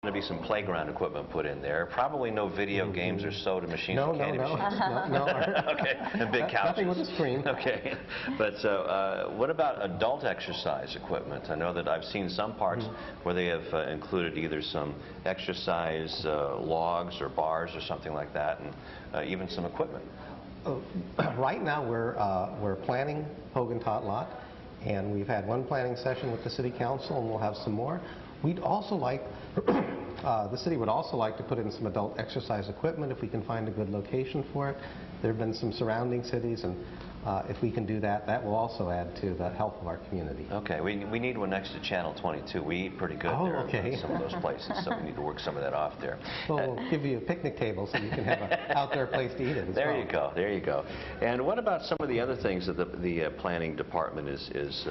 to be some playground equipment put in there. Probably no video games or soda machines No, or candy machines. no. Okay, and big couches. Nothing with a screen. Okay, but what about adult exercise equipment? I know that I've seen some parks where they have included either some exercise logs or bars or something like that, and even some equipment. Right now we're planning Hogan Tot Lot, and we've had one planning session with the City Council, and we'll have some more. We'd also like, the city would also like to put in some adult exercise equipment if we can find a good location for it. There have been some surrounding cities, and if we can do that, that will also add to the health of our community. Okay, we need one next to Channel 22. We eat pretty good there in some of those places, so we need to work some of that off there. Well, we'll give you a picnic table so you can have an outdoor place to eat it as there well. you go, there you go. And what about some of the other things that the planning department is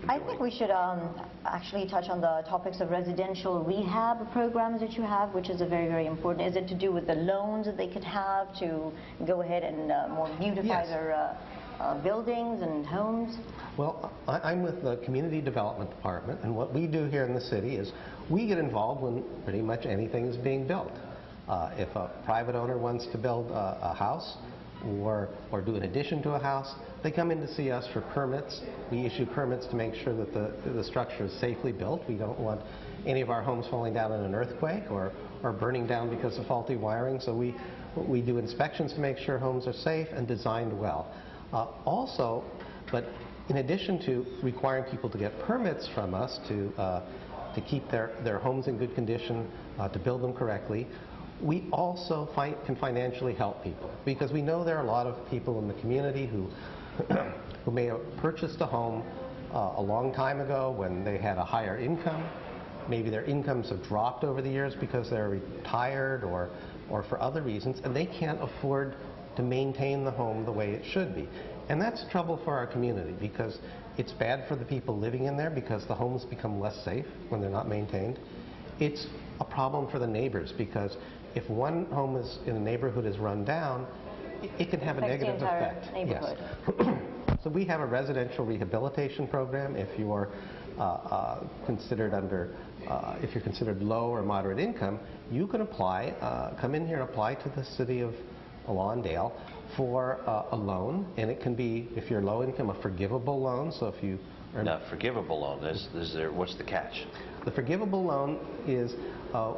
I think we should actually touch on the topics of residential rehab programs that you have, which is a very, very important. Is it to do with the loans that they could have to go ahead and more beautify their buildings and homes? Well, I'm with the Community Development Department, and what we do here in the city is we get involved when pretty much anything is being built. If a private owner wants to build a house or do an addition to a house, they come in to see us for permits. We issue permits to make sure that the structure is safely built. We don't want any of our homes falling down in an earthquake or burning down because of faulty wiring. So we do inspections to make sure homes are safe and designed well. Also, but in addition to requiring people to get permits from us to keep their homes in good condition, to build them correctly, we also can financially help people, because we know there are a lot of people in the community who may have purchased a home a long time ago when they had a higher income. Maybe their incomes have dropped over the years because they're retired or for other reasons, and they can't afford to maintain the home the way it should be. And that's trouble for our community, because it's bad for the people living in there because the homes become less safe when they're not maintained. It's a problem for the neighbors, because if one home in a neighborhood is run down, it can have a negative effect. Neighborhood. Yes. So we have a residential rehabilitation program. If you are if you're considered low or moderate income, you can apply, come in here and apply to the city of Lawndale for a loan, and it can be, if you're low income, a forgivable loan. So if you now, forgivable loan, what's the catch? The forgivable loan is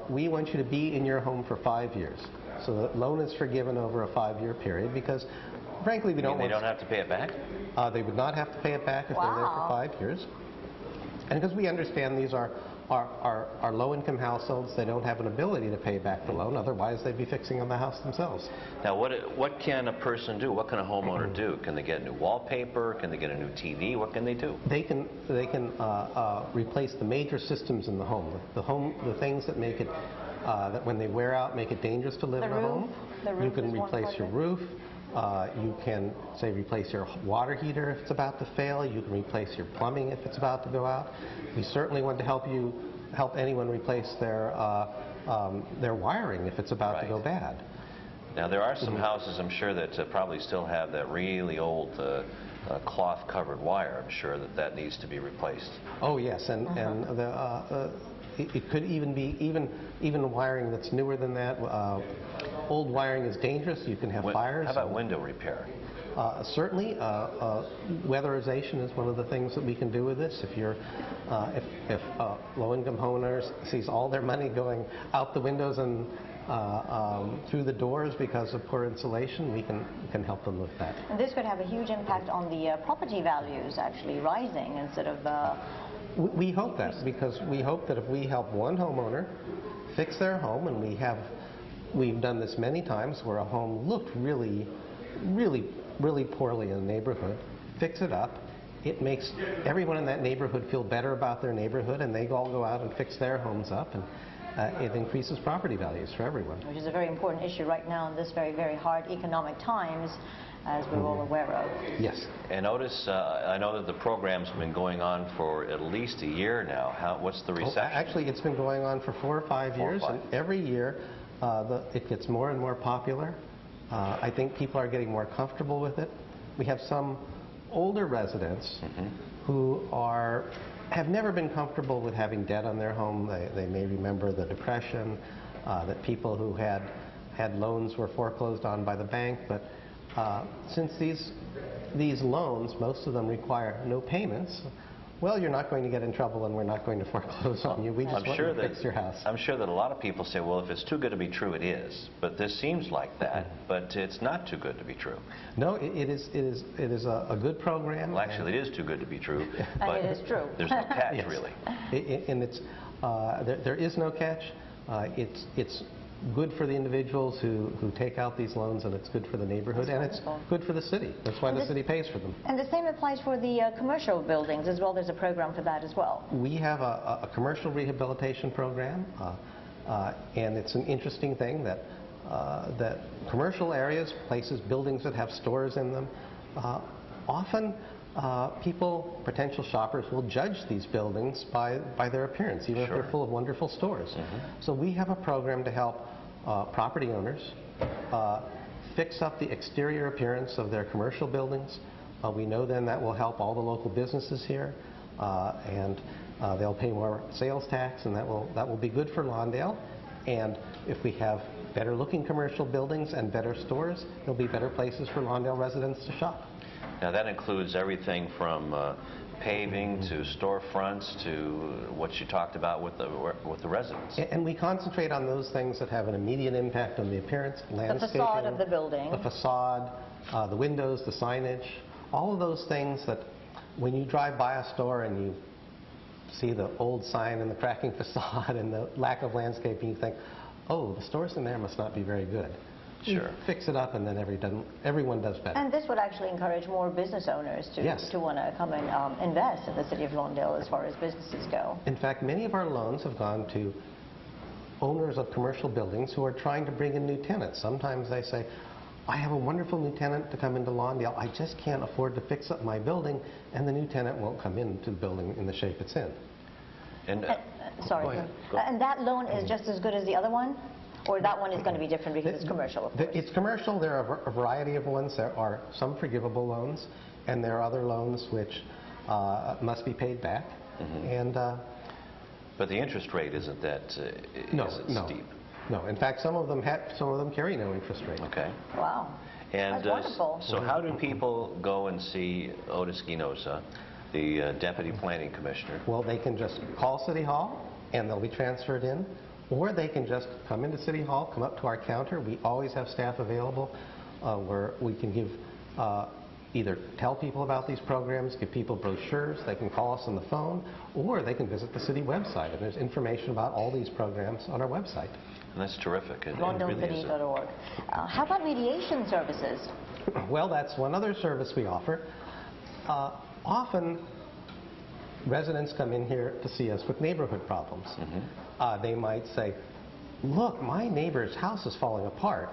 we want you to be in your home for 5 years. So the loan is forgiven over a 5-year period, because frankly we don't want... They don't have to pay it back? They would not have to pay it back if they're there for 5 years. And because we understand these are low-income households, they don't have an ability to pay back the loan, otherwise they'd be fixing on the house themselves. Now, what can a person do? What can a homeowner do? Can they get new wallpaper? Can they get a new TV? What can they do? They can replace the major systems in the home. The things that make it, that when they wear out, make it dangerous to live in a home. You can replace your roof. You can, say, replace your water heater if it's about to fail. You can replace your plumbing if it's about to go out. We certainly want to help anyone replace their wiring if it's about to go bad. Now, there are some houses, I'm sure, that probably still have that really old cloth-covered wire. I'm sure that needs to be replaced. Oh, yes, and it could even be even wiring that's newer than that. Old wiring is dangerous. You can have fires. How about window repair? Certainly, weatherization is one of the things that we can do with this. If low-income homeowners sees all their money going out the windows and through the doors because of poor insulation, we can help them with that. And this could have a huge impact on the property values actually rising instead of... We hope that, because we hope that if we help one homeowner fix their home, and we've done this many times where a home looked really poorly in a neighborhood, fix it up, it makes everyone in that neighborhood feel better about their neighborhood, and they all go out and fix their homes up, and it increases property values for everyone. Which is a very important issue right now in this very, very hard economic times, as we're all aware of. Yes. And Otis, I know that the program's been going on for at least a year now. What's the reception? Actually, it's been going on for 4 or 5 years, and every year it gets more and more popular. I think people are getting more comfortable with it. We have some older residents who are have never been comfortable with having debt on their home. They may remember the Depression, that people who had loans were foreclosed on by the bank. But since these loans, most of them require no payments, well, you're not going to get in trouble and we're not going to foreclose on you. We just want to fix your house. I'm sure that a lot of people say, well, if it's too good to be true, it is. But this seems like that, but it's not too good to be true. No, it is a good program. Well, actually, it is too good to be true. And it is true. There's no catch, Yes. really. And there is no catch. It's good for the individuals who take out these loans, and it's good for the neighborhood, and it's good for the city. That's why the city pays for them. And the same applies for the commercial buildings as well. There's a program for that as well. We have a commercial rehabilitation program, and it's an interesting thing that commercial areas, places, buildings that have stores in them, often potential shoppers will judge these buildings by their appearance, even if they're full of wonderful stores. So we have a program to help property owners fix up the exterior appearance of their commercial buildings. We know then that will help all the local businesses here, and they'll pay more sales tax, and that will be good for Lawndale. And if we have better looking commercial buildings and better stores, there'll be better places for Lawndale residents to shop. Now that includes everything from paving to storefronts to what you talked about with the residents. And we concentrate on those things that have an immediate impact on the appearance, landscaping, the facade of the building, the facade, the windows, the signage, all of those things that when you drive by a store and you see the old sign and the cracking facade and the lack of landscaping, you think, oh, the stores in there must not be very good. Sure. Fix it up, and then everyone does better. And this would actually encourage more business owners to want to come and invest in the city of Lawndale as far as businesses go. In fact, many of our loans have gone to owners of commercial buildings who are trying to bring in new tenants. Sometimes they say, I have a wonderful new tenant to come into Lawndale. I just can't afford to fix up my building, and the new tenant won't come into the building in the shape it's in. And sorry. Go ahead. And that loan is just as good as the other one? Or that one is going to be different because it's commercial, of course? It's commercial. There are a variety of ones. There are some forgivable loans, and there are other loans which must be paid back. And but the interest rate isn't that steep. No. In fact, some of them carry no interest rate. Okay. Wow. And that's wonderful. So how do people go and see Otis Guinosa, the Deputy Planning Commissioner? Well, they can just call City Hall, and they'll be transferred in. Or they can just come into City Hall, come up to our counter. We always have staff available where we can give, either tell people about these programs, give people brochures, they can call us on the phone, or they can visit the city website. And there's information about all these programs on our website. And that's terrific. LawndaleCity.org. How about mediation services? Well, that's one other service we offer. Often, residents come in here to see us with neighborhood problems. They might say, look, my neighbor's house is falling apart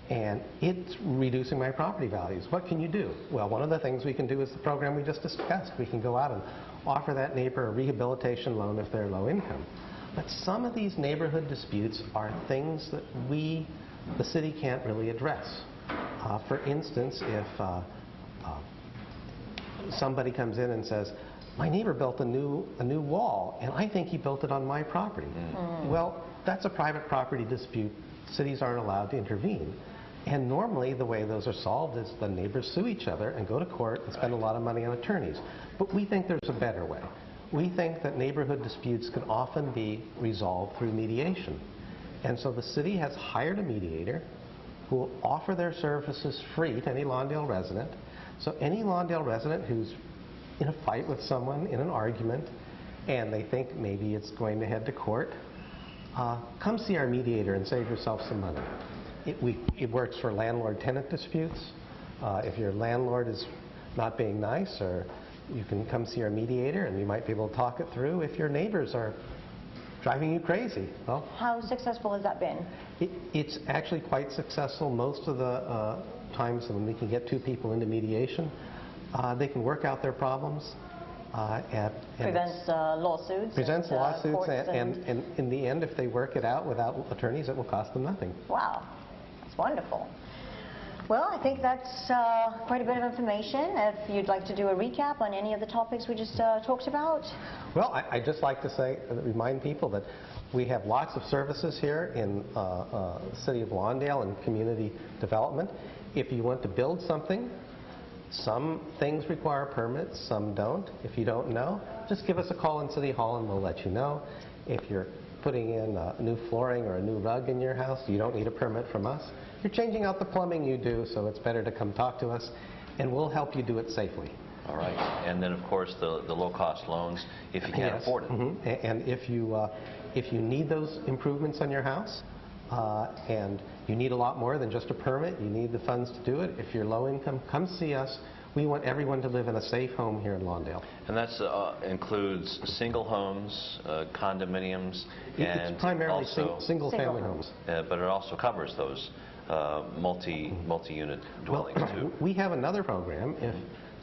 and it's reducing my property values. What can you do? Well, one of the things we can do is the program we just discussed. We can go out and offer that neighbor a rehabilitation loan if they're low income. But some of these neighborhood disputes are things that the city can't really address. For instance, if somebody comes in and says, my neighbor built a new wall, and I think he built it on my property. Well, that's a private property dispute. Cities aren't allowed to intervene. And normally, the way those are solved is the neighbors sue each other and go to court and spend a lot of money on attorneys. But we think there's a better way. We think that neighborhood disputes can often be resolved through mediation. And so the city has hired a mediator who will offer their services free to any Lawndale resident. So any Lawndale resident who's in a fight with someone, in an argument, and they think maybe it's going to head to court, come see our mediator and save yourself some money. It works for landlord-tenant disputes. If your landlord is not being nice, or you can come see our mediator and we might be able to talk it through. If your neighbors are driving you crazy, well... How successful has that been? It's actually quite successful. Most of the times when we can get two people into mediation, they can work out their problems. Prevents lawsuits. Prevents lawsuits, and in the end, if they work it out without attorneys, it will cost them nothing. Wow, that's wonderful. Well, I think that's quite a bit of information. If you'd like to do a recap on any of the topics we just talked about. Well, I'd just like to say, remind people that we have lots of services here in the City of Lawndale and community development. If you want to build something, some things require permits, some don't. If you don't know, just give us a call in City Hall and we'll let you know. If you're putting in new flooring or a new rug in your house, you don't need a permit from us. If you're changing out the plumbing, you do, so it's better to come talk to us, and we'll help you do it safely. All right. And then, of course, the low-cost loans if you can't afford it. Mm-hmm. And if you need those improvements on your house, and you need a lot more than just a permit, you need the funds to do it. If you're low income, come see us. We want everyone to live in a safe home here in Lawndale. And that includes single homes, condominiums, and it's primarily also single-family homes. But it also covers those multi-unit dwellings too. We have another program if,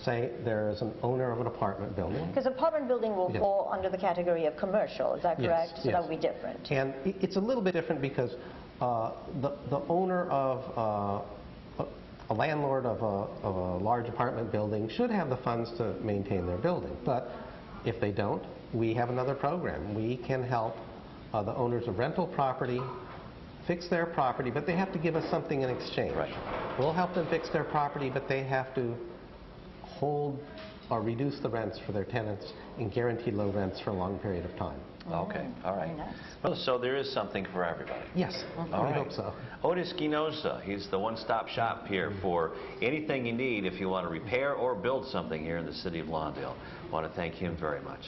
say, there's an owner of an apartment building. Because apartment building will fall under the category of commercial, is that correct? Yes, so that would be different. And it's a little bit different because the owner of a landlord of a large apartment building should have the funds to maintain their building. But if they don't, we have another program. We can help the owners of rental property fix their property, but they have to give us something in exchange. Right. We'll help them fix their property, but they have to hold or reduce the rents for their tenants and guarantee low rents for a long period of time. Okay, all right. Very nice. Well, so there is something for everybody. Yes, All we right. hope so. Otis Ginoza, he's the one-stop shop here for anything you need if you want to repair or build something here in the City of Lawndale. I want to thank him very much.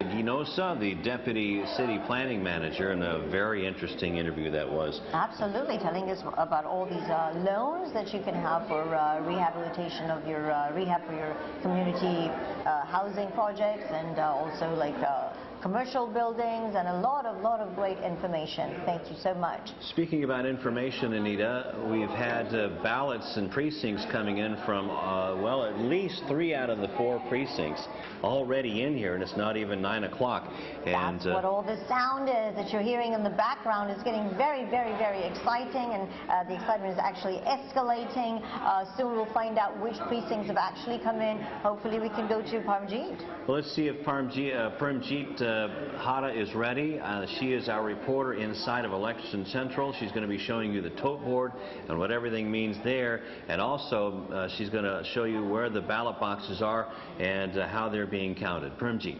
Ginoza, the Deputy City Planning Manager, and a very interesting interview that was. Absolutely, telling us about all these loans that you can have for rehabilitation of your rehab for your community housing projects, and also like commercial buildings, and a lot of great information. Thank you so much. Speaking about information, Anita, we've had ballots and precincts coming in from, well, at least 3 out of the 4 precincts already in here, and it's not even 9 o'clock. And that's what all the sound is that you're hearing in the background. Is getting very, very, very exciting, and the excitement is actually escalating. Soon we'll find out which precincts have actually come in. Hopefully we can go to Parmjeet. well, let's see if Parmjeet Hada is ready. She is our reporter inside of Election Central. She's going to be showing you the tote board and what everything means there, and also she's going to show you where the ballot boxes are and how they're being counted. Parmjeet.